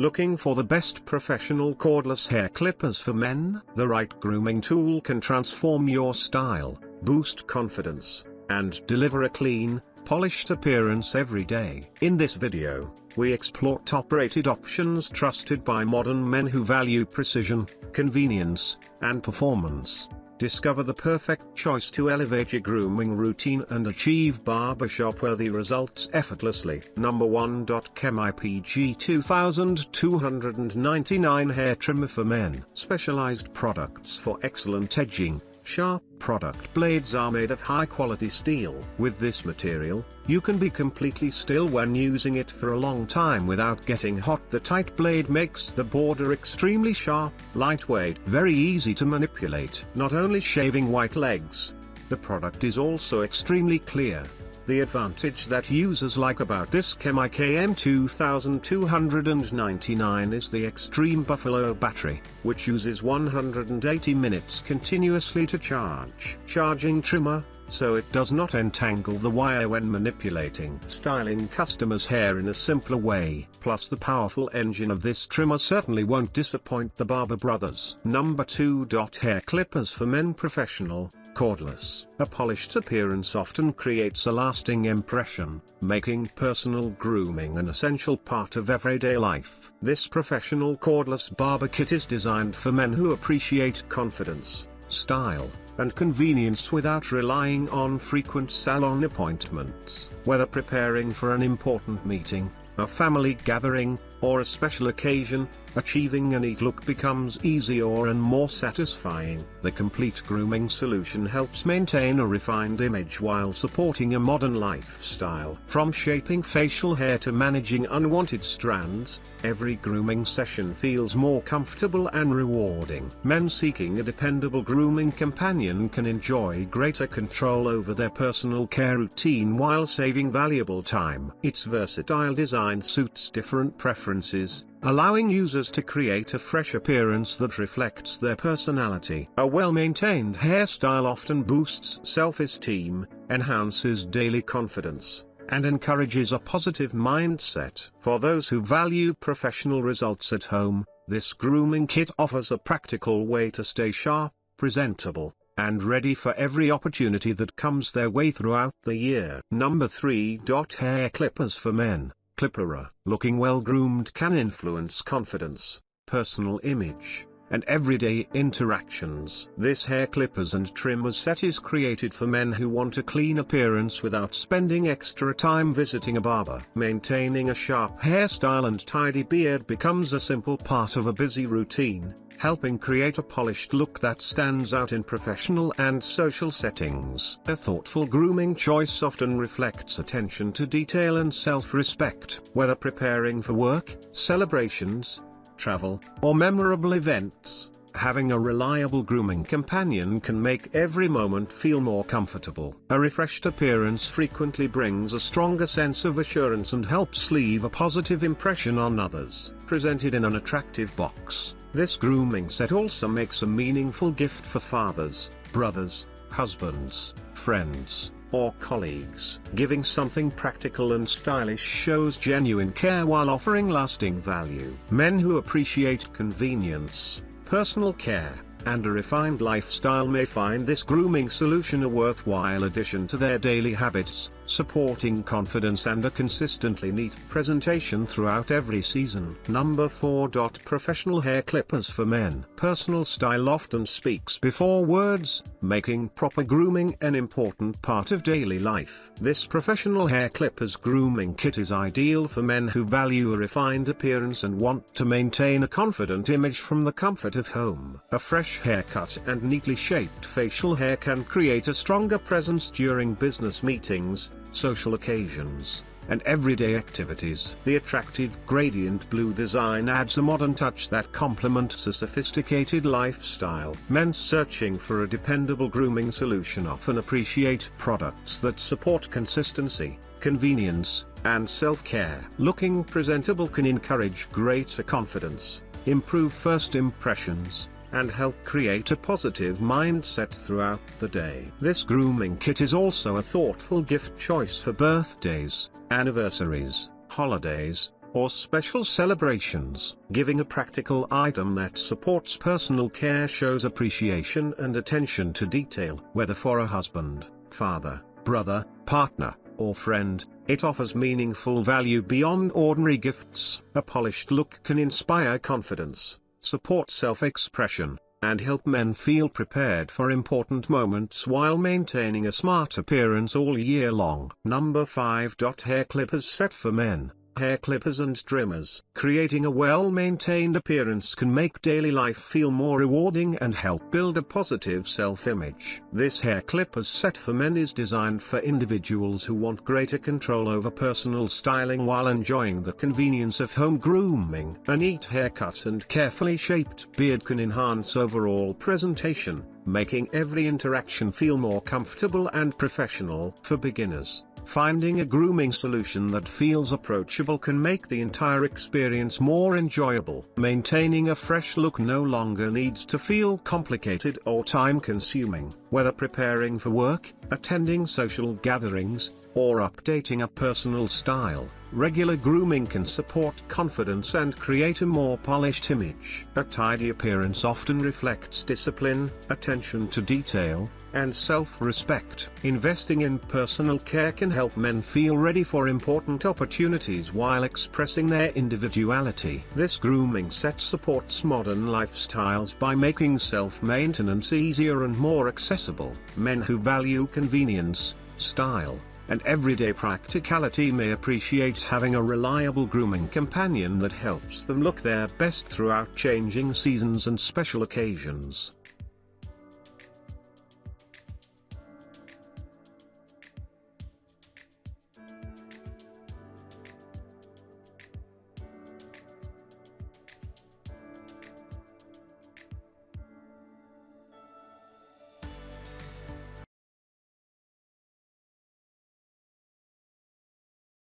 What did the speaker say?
Looking for the best professional cordless hair clippers for men? The right grooming tool can transform your style, boost confidence, and deliver a clean, polished appearance every day. In this video, we explore top-rated options trusted by modern men who value precision, convenience, and performance. Discover the perfect choice to elevate your grooming routine and achieve barbershop-worthy results effortlessly. Number 1. Chem IPG 2299 Hair Trimmer for Men. Specialized products for excellent edging. Sharp product blades are made of high-quality steel. With this material, you can be completely still when using it for a long time without getting hot. The tight blade makes the border extremely sharp, lightweight, very easy to manipulate. Not only shaving white legs, the product is also extremely clear. The advantage that users like about this Chem IKM 2299 is the extreme Buffalo battery, which uses 180 minutes continuously to charge. Charging trimmer, so it does not entangle the wire when manipulating. Styling customers' hair in a simpler way. Plus the powerful engine of this trimmer certainly won't disappoint the Barber brothers. Number 2. Hair clippers for men. Professional, cordless. A polished appearance often creates a lasting impression, making personal grooming an essential part of everyday life. This professional cordless barber kit is designed for men who appreciate confidence, style, and convenience without relying on frequent salon appointments. Whether preparing for an important meeting, a family gathering, or a special occasion, achieving a neat look becomes easier and more satisfying. The complete grooming solution helps maintain a refined image while supporting a modern lifestyle. From shaping facial hair to managing unwanted strands, every grooming session feels more comfortable and rewarding. Men seeking a dependable grooming companion can enjoy greater control over their personal care routine while saving valuable time. Its versatile design suits different preferences, allowing users to create a fresh appearance that reflects their personality. A well-maintained hairstyle often boosts self-esteem, enhances daily confidence, and encourages a positive mindset. For those who value professional results at home, this grooming kit offers a practical way to stay sharp, presentable, and ready for every opportunity that comes their way throughout the year. Number 3. Hair clippers for men. Clippera. Looking well-groomed can influence confidence, personal image, and everyday interactions. This hair clippers and trimmers set is created for men who want a clean appearance without spending extra time visiting a barber. Maintaining a sharp hairstyle and tidy beard becomes a simple part of a busy routine, helping create a polished look that stands out in professional and social settings. A thoughtful grooming choice often reflects attention to detail and self-respect. Whether preparing for work, celebrations, travel, or memorable events, having a reliable grooming companion can make every moment feel more comfortable. A refreshed appearance frequently brings a stronger sense of assurance and helps leave a positive impression on others. Presented in an attractive box, this grooming set also makes a meaningful gift for fathers, brothers, husbands, friends, or colleagues. Giving something practical and stylish shows genuine care while offering lasting value. Men who appreciate convenience, personal care, and a refined lifestyle may find this grooming solution a worthwhile addition to their daily habits, supporting confidence and a consistently neat presentation throughout every season. Number 4. Professional hair clippers for men. Personal style often speaks before words, making proper grooming an important part of daily life. This professional hair clippers grooming kit is ideal for men who value a refined appearance and want to maintain a confident image from the comfort of home. A fresh haircut and neatly shaped facial hair can create a stronger presence during business meetings, social occasions, and everyday activities. The attractive gradient blue design adds a modern touch that complements a sophisticated lifestyle. Men searching for a dependable grooming solution often appreciate products that support consistency, convenience, and self-care. Looking presentable can encourage greater confidence, improve first impressions, and help create a positive mindset throughout the day. This grooming kit is also a thoughtful gift choice for birthdays, anniversaries, holidays, or special celebrations. Giving a practical item that supports personal care shows appreciation and attention to detail. Whether for a husband, father, brother, partner, or friend, it offers meaningful value beyond ordinary gifts. A polished look can inspire confidence, support self-expression, and help men feel prepared for important moments while maintaining a smart appearance all year long. Number 5. Hair clippers set for men. Hair clippers and trimmers. Creating a well-maintained appearance can make daily life feel more rewarding and help build a positive self-image. This hair clippers set for men is designed for individuals who want greater control over personal styling while enjoying the convenience of home grooming. A neat haircut and carefully shaped beard can enhance overall presentation, making every interaction feel more comfortable and professional. For beginners, finding a grooming solution that feels approachable can make the entire experience more enjoyable. Maintaining a fresh look no longer needs to feel complicated or time-consuming. Whether preparing for work, attending social gatherings, or updating a personal style, regular grooming can support confidence and create a more polished image. A tidy appearance often reflects discipline, attention to detail, and self-respect. Investing in personal care can help men feel ready for important opportunities while expressing their individuality. This grooming set supports modern lifestyles by making self-maintenance easier and more accessible. Men who value convenience, style, and everyday practicality may appreciate having a reliable grooming companion that helps them look their best throughout changing seasons and special occasions.